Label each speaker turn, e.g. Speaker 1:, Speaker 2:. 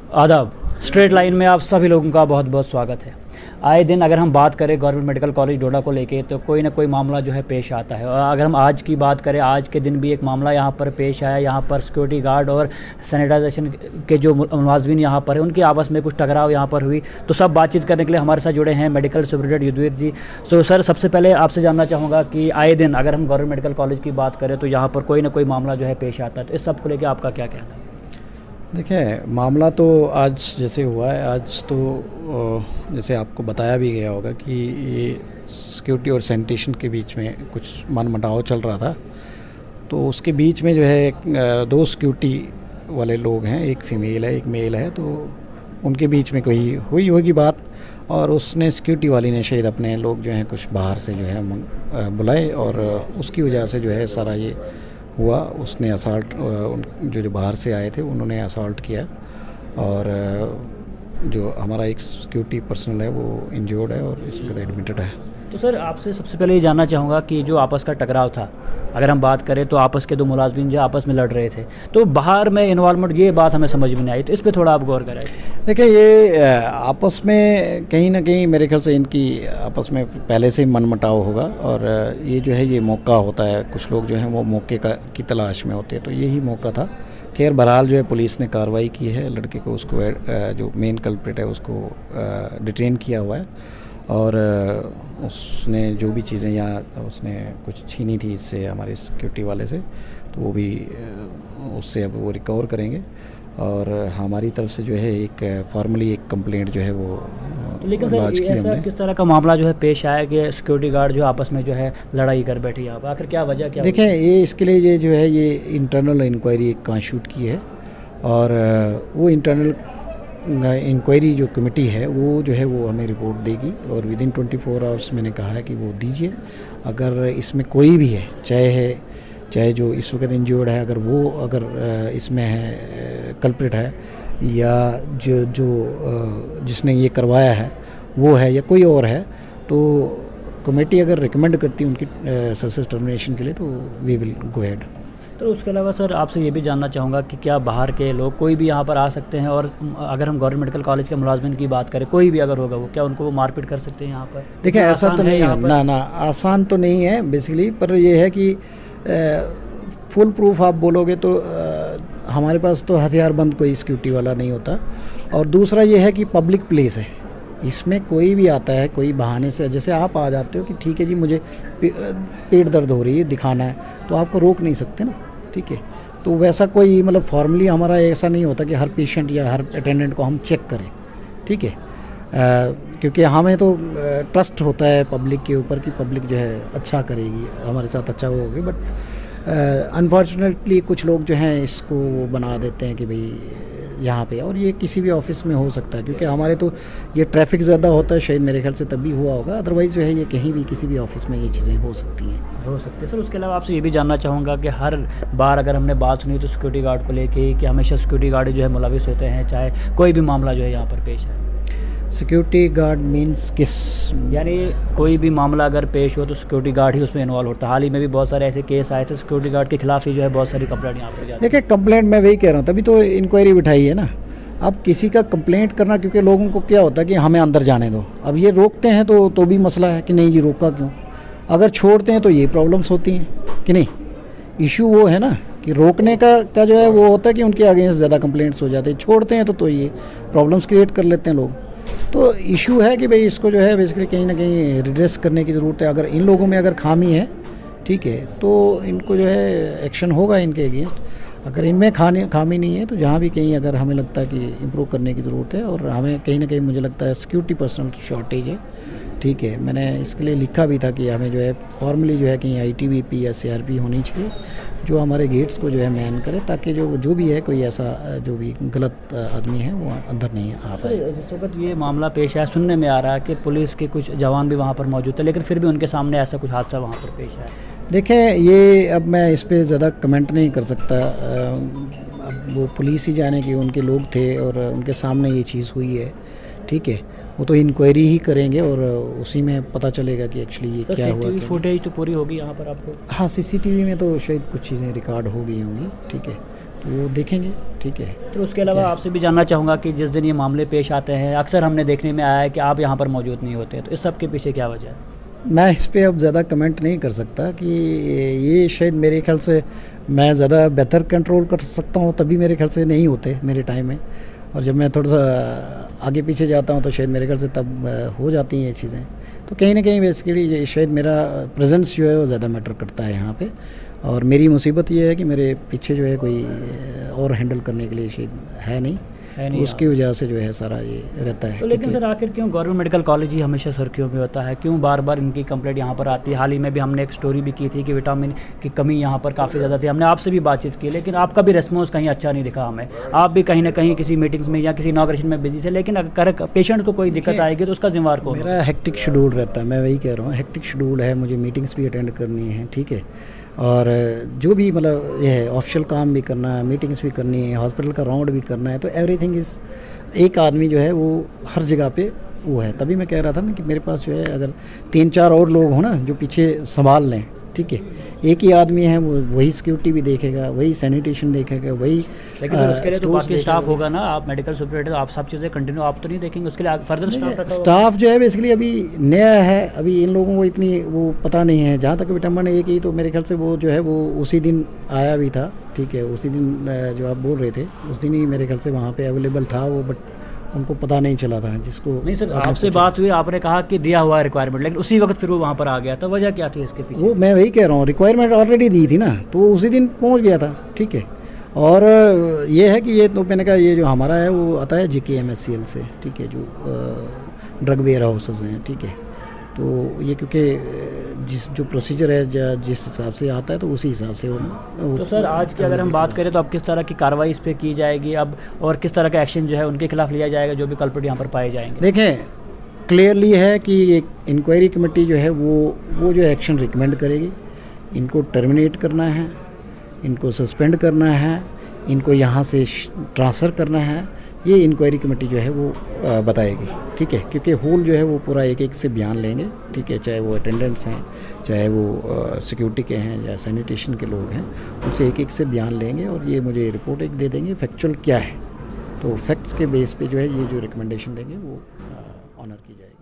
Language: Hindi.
Speaker 1: आदाब। स्ट्रेट लाइन में आप सभी लोगों का बहुत बहुत स्वागत है। आए दिन अगर हम बात करें गवर्नमेंट मेडिकल कॉलेज डोडा को लेके तो कोई ना कोई मामला जो है पेश आता है। और अगर हम आज की बात करें, आज के दिन भी एक मामला यहाँ पर पेश आया। यहाँ पर सिक्योरिटी गार्ड और सैनिटाइजेशन के जो मुलाजमीन यहाँ पर है उनकी आपस में कुछ टकराव यहाँ पर हुई। तो सब बातचीत करने के लिए हमारे साथ जुड़े हैं मेडिकल सुपरिटेंडेंट युद्धवीर जी। तो सर, सबसे पहले आपसे जानना चाहूँगा कि आए दिन अगर हम गवर्नमेंट मेडिकल कॉलेज की बात करें तो यहाँ पर कोई ना कोई मामला जो है पेश आता है, तो इस सब को लेकर आपका क्या कहना है?
Speaker 2: देखिए, मामला तो आज जैसे हुआ है, आज तो जैसे आपको बताया भी गया होगा कि ये सिक्योरिटी और सैनिटेशन के बीच में कुछ मनमुटाव चल रहा था। तो उसके बीच में जो है दो सिक्योरिटी वाले लोग हैं, एक फ़ीमेल है एक मेल है, तो उनके बीच में कोई हुई होगी बात, और उसने सिक्योरिटी वाली ने शायद अपने लोग जो हैं कुछ बाहर से जो है बुलाए, और उसकी वजह से जो है सारा ये हुआ। उसने असॉल्ट, जो बाहर से आए थे उन्होंने असॉल्ट किया, और जो हमारा एक सिक्योरिटी पर्सनल है वो इंजर्ड है और इस वक्त एडमिटेड है।
Speaker 1: तो सर, आपसे सबसे पहले ये जानना चाहूँगा कि जो आपस का टकराव था, अगर हम बात करें तो आपस के दो मुलाजमीन जो आपस में लड़ रहे थे, तो बाहर में इन्वॉल्वमेंट, ये बात हमें समझ में नहीं आई, तो इस पे थोड़ा आप गौर करें।
Speaker 2: देखिए, ये आपस में कहीं ना कहीं मेरे ख्याल से इनकी आपस में पहले से ही मनमुटाव होगा, और ये जो है ये मौका होता है, कुछ लोग जो हैं वो मौके की तलाश में होते हैं, तो यही मौका था। खैर बहरहाल जो है पुलिस ने कार्रवाई की है, लड़के को, उसको जो मेन कल्प्रिट है उसको डिटेन किया हुआ है, और उसने जो भी चीज़ें यहाँ उसने कुछ छीनी थी इससे, हमारे सिक्योरिटी वाले से, तो वो भी उससे अब वो रिकवर करेंगे, और हमारी तरफ से जो है एक फॉर्मली एक कंप्लेंट जो है वो
Speaker 1: लेकिन सर, ऐसा किस तरह का मामला जो है पेश आया कि सिक्योरिटी गार्ड जो आपस में जो है लड़ाई कर बैठी यहाँ पर? आखिर क्या वजह, क्या?
Speaker 2: देखें, ये इसके लिए ये जो है ये इंटरनल इंक्वायरी एक कॉन्स्टिट्यूट की है, और वो इंटरनल इंक्वायरी जो कमेटी है वो जो है वो हमें रिपोर्ट देगी, और विदिन 24 आवर्स मैंने कहा है कि वो दीजिए। अगर इसमें कोई भी है, चाहे जो इस वक्त इंजर्ड है, अगर इसमें है कल्प्रिट है, या जो जिसने ये करवाया है वो है, या कोई और है, तो कमेटी अगर रिकमेंड करती है उनकी सक्सेस टर्मिनेशन के लिए, तो वी विल गो अहेड।
Speaker 1: तो उसके अलावा सर, आपसे ये भी जानना चाहूँगा कि क्या बाहर के लोग कोई भी यहाँ पर आ सकते हैं, और अगर हम गवर्नमेंट मेडिकल कॉलेज के मुलाजमिन की बात करें, कोई भी अगर होगा वो, क्या उनको वो मारपीट कर सकते हैं यहाँ पर?
Speaker 2: देखिए, ऐसा तो नहीं है ना, आसान तो नहीं है बेसिकली, पर ये है कि फुल प्रूफ आप बोलोगे तो हमारे पास तो हथियारबंद कोई सिक्योरिटी वाला नहीं होता, और दूसरा ये है कि पब्लिक प्लेस है, इसमें कोई भी आता है कोई बहाने से, जैसे आप आ जाते हो कि ठीक है जी मुझे पेट दर्द हो रही है, दिखाना है, तो आपको रोक नहीं सकते ना, ठीक है। तो वैसा कोई मतलब फॉर्मली हमारा ऐसा नहीं होता कि हर पेशेंट या हर अटेंडेंट को हम चेक करें, ठीक है, क्योंकि हमें तो ट्रस्ट होता है पब्लिक के ऊपर कि पब्लिक जो है अच्छा करेगी, हमारे साथ अच्छा होगी, बट अनफॉर्चुनेटली कुछ लोग जो हैं इसको बना देते हैं कि भाई यहाँ पे, और ये किसी भी ऑफिस में हो सकता है, क्योंकि हमारे तो ये ट्रैफिक ज़्यादा होता है, शायद मेरे ख्याल से तभी हुआ होगा, अदरवाइज़ जो है ये कहीं भी किसी भी ऑफिस में ये चीज़ें हो सकती हैं।
Speaker 1: सर, उसके अलावा आपसे ये भी जानना चाहूँगा कि हर बार अगर हमने बात सुनी तो सिक्योरिटी गार्ड को लेके कि हमेशा सिक्योरिटी गार्ड जो है मुलविस होते हैं, चाहे कोई भी मामला जो है यहाँ पर पेश है।
Speaker 2: सिक्योरिटी गार्ड मीन्स किस?
Speaker 1: यानी कोई भी मामला अगर पेश हो तो सिक्योरिटी गार्ड ही उसमें इन्वॉल्व होता है। हाल ही में भी बहुत सारे ऐसे केस आए थे, सिक्योरिटी गार्ड के खिलाफ ही जो है बहुत सारी कंप्लेंट यहाँ पर जाती है।
Speaker 2: देखिए, कंप्लेंट मैं वही कह रहा हूँ, तभी तो इंक्वायरी बिठाई है ना। अब किसी का कंप्लेंट करना, क्योंकि लोगों को क्या होता है कि हमें अंदर जाने दो, अब ये रोकते हैं तो भी मसला है कि नहीं जी रोका क्यों, अगर छोड़ते हैं तो ये प्रॉब्लम्स होती हैं कि नहीं। इशू वो है ना कि रोकने का जो है वो होता है कि उनके अगेंस्ट ज़्यादा कंप्लेंट्स हो जाते हैं, छोड़ते हैं तो ये प्रॉब्लम्स क्रिएट कर लेते हैं लोग। तो इशू है कि भाई इसको जो है बेसिकली कहीं ना कहीं रिड्रेस करने की ज़रूरत है। अगर इन लोगों में अगर खामी है, ठीक है, तो इनको जो है एक्शन होगा इनके अगेंस्ट। अगर इनमें खामी नहीं है तो जहाँ भी कहीं अगर हमें लगता है कि इम्प्रूव करने की ज़रूरत है, और हमें कहीं ना कहीं मुझे लगता है सिक्योरिटी पर्सनल की शॉर्टेज है, ठीक है। मैंने इसके लिए लिखा भी था कि हमें जो है फॉर्मली जो है कहीं ITBP या CRP होनी चाहिए जो हमारे गेट्स को जो है मैन करे, ताकि जो भी है कोई ऐसा जो भी गलत आदमी है वो अंदर नहीं आ पाए।
Speaker 1: जिस वक्त ये मामला पेश आया, सुनने में आ रहा है कि पुलिस के कुछ जवान भी वहाँ पर मौजूद थे, लेकिन फिर भी उनके सामने ऐसा कुछ हादसा वहाँ पर पेश आया।
Speaker 2: देखें, ये अब मैं इस पर ज़्यादा कमेंट नहीं कर सकता, अब वो पुलिस ही जाने कि उनके लोग थे और उनके सामने ये चीज़ हुई है, ठीक है। वो तो इंक्वायरी ही करेंगे और उसी में पता चलेगा कि एक्चुअली ये क्या हुआ।
Speaker 1: CCTV फुटेज तो पूरी होगी यहाँ पर आपको?
Speaker 2: हाँ, CCTV में तो शायद कुछ चीज़ें रिकॉर्ड हो गई होंगी, ठीक है। तो वो देखेंगे, ठीक है।
Speaker 1: तो उसके अलावा आपसे भी जानना चाहूँगा कि जिस दिन ये मामले पेश आते हैं अक्सर हमने देखने में आया है कि आप यहाँ पर मौजूद नहीं होते, तो इस सब के पीछे क्या वजह है?
Speaker 2: मैं इस पे अब ज़्यादा कमेंट नहीं कर सकता कि ये शायद मेरे ख्याल से मैं ज़्यादा बेहतर कंट्रोल कर सकता हूँ, तभी मेरे ख्याल से नहीं होते मेरे टाइम में, और जब मैं थोड़ा सा आगे पीछे जाता हूँ तो शायद मेरे ख्याल से तब हो जाती हैं ये चीज़ें। तो कहीं ना कहीं बेसिकली शायद मेरा प्रेजेंस जो है वो ज़्यादा मैटर करता है यहाँ पे, और मेरी मुसीबत ये है कि मेरे पीछे जो है कोई और हैंडल करने के लिए शायद है नहीं, तो उसकी वजह से जो है सारा ये रहता है।
Speaker 1: तो लेकिन सर आखिर क्यों गवर्नमेंट मेडिकल कॉलेज ही हमेशा सुर्खियों में होता है, क्यों बार बार इनकी कंप्लेंट यहाँ पर आती है? हाल ही में भी हमने एक स्टोरी भी की थी कि विटामिन की कमी यहाँ पर काफ़ी ज़्यादा थी, हमने आपसे भी बातचीत की, लेकिन आपका भी रिस्पॉन्स कहीं अच्छा नहीं दिखा हमें। आप भी कहीं ना कहीं किसी मीटिंग्स में या किसी इनॉग्रेशन में बिजी थे, लेकिन अगर पेशेंट को कोई दिक्कत आएगी तो उसका जिम्मेवार कौन?
Speaker 2: मेरा हेक्टिक शेड्यूल रहता है, मैं वही कह रहा हूँ, हेक्टिक शेड्यूल है, मुझे मीटिंग्स भी अटेंड करनी है, ठीक है, और जो भी मतलब ये है ऑफिशियल काम भी करना है, मीटिंग्स भी करनी है, हॉस्पिटल का राउंड भी करना है, तो एवरीथिंग इज़ एक आदमी जो है वो हर जगह पे वो है। तभी मैं कह रहा था ना कि मेरे पास जो है अगर 3-4 और लोग हो ना जो पीछे संभाल लें, ठीक है, एक ही आदमी है वो वही सिक्योरिटी भी देखेगा, वही सैनिटेशन देखेगा, वही
Speaker 1: लेकिन सर उसके लिए तो बाकी स्टाफ होगा ना, आप मेडिकल सुपरवाइजर, आप सब चीज़ें कंटिन्यू आप तो नहीं देखेंगे, उसके लिए फर्दर
Speaker 2: स्टाफ जो है बेसिकली अभी नया है, अभी इन लोगों को इतनी वो पता नहीं है। जहाँ तक विटामिन ए की तो मेरे ख्याल से वो जो है वो उसी दिन आया भी था, ठीक है, उसी दिन जो आप बोल रहे थे उस दिन ही मेरे ख्याल से वहाँ पे अवेलेबल था वो, बट उनको पता नहीं चला था जिसको।
Speaker 1: नहीं सर आपसे बात हुई, आपने कहा कि दिया हुआ है रिक्वायरमेंट, लेकिन उसी वक्त फिर वो वहाँ पर आ गया था, वजह क्या थी इसके पीछे?
Speaker 2: वो मैं वही कह रहा हूँ, रिक्वायरमेंट ऑलरेडी दी थी ना, तो वो उसी दिन पहुँच गया था, ठीक है। और ये है कि ये तो मैंने कहा ये जो हमारा है वो आता है JKMSCL से, ठीक है, जो ड्रग वेयर हाउसेस हैं, ठीक है, तो ये क्योंकि जिस जो प्रोसीजर है जिस हिसाब से आता है तो उसी हिसाब से वो
Speaker 1: तो सर आज की अगर हम बात करें तो अब किस तरह की कार्रवाई इस पर की जाएगी अब, और किस तरह का एक्शन जो है उनके खिलाफ लिया जाएगा जो भी कल्प्रिट यहाँ पर पाए जाएंगे?
Speaker 2: देखें क्लियरली है कि एक इंक्वायरी कमेटी जो है वो जो एक्शन रिकमेंड करेगी, इनको टर्मिनेट करना है, इनको सस्पेंड करना है, इनको यहाँ से ट्रांसफ़र करना है, ये इंक्वायरी कमेटी जो है वो बताएगी, ठीक है, क्योंकि होल जो है वो पूरा एक एक से बयान लेंगे, ठीक है, चाहे वो अटेंडेंट्स हैं, चाहे वो सिक्योरिटी के हैं या सैनिटेशन के लोग हैं, उनसे एक एक से बयान लेंगे और ये मुझे रिपोर्ट एक दे देंगे फैक्चुअल क्या है, तो फैक्ट्स के बेस पे जो है ये जो रिकमेंडेशन देंगे वो ऑनर की जाएगी।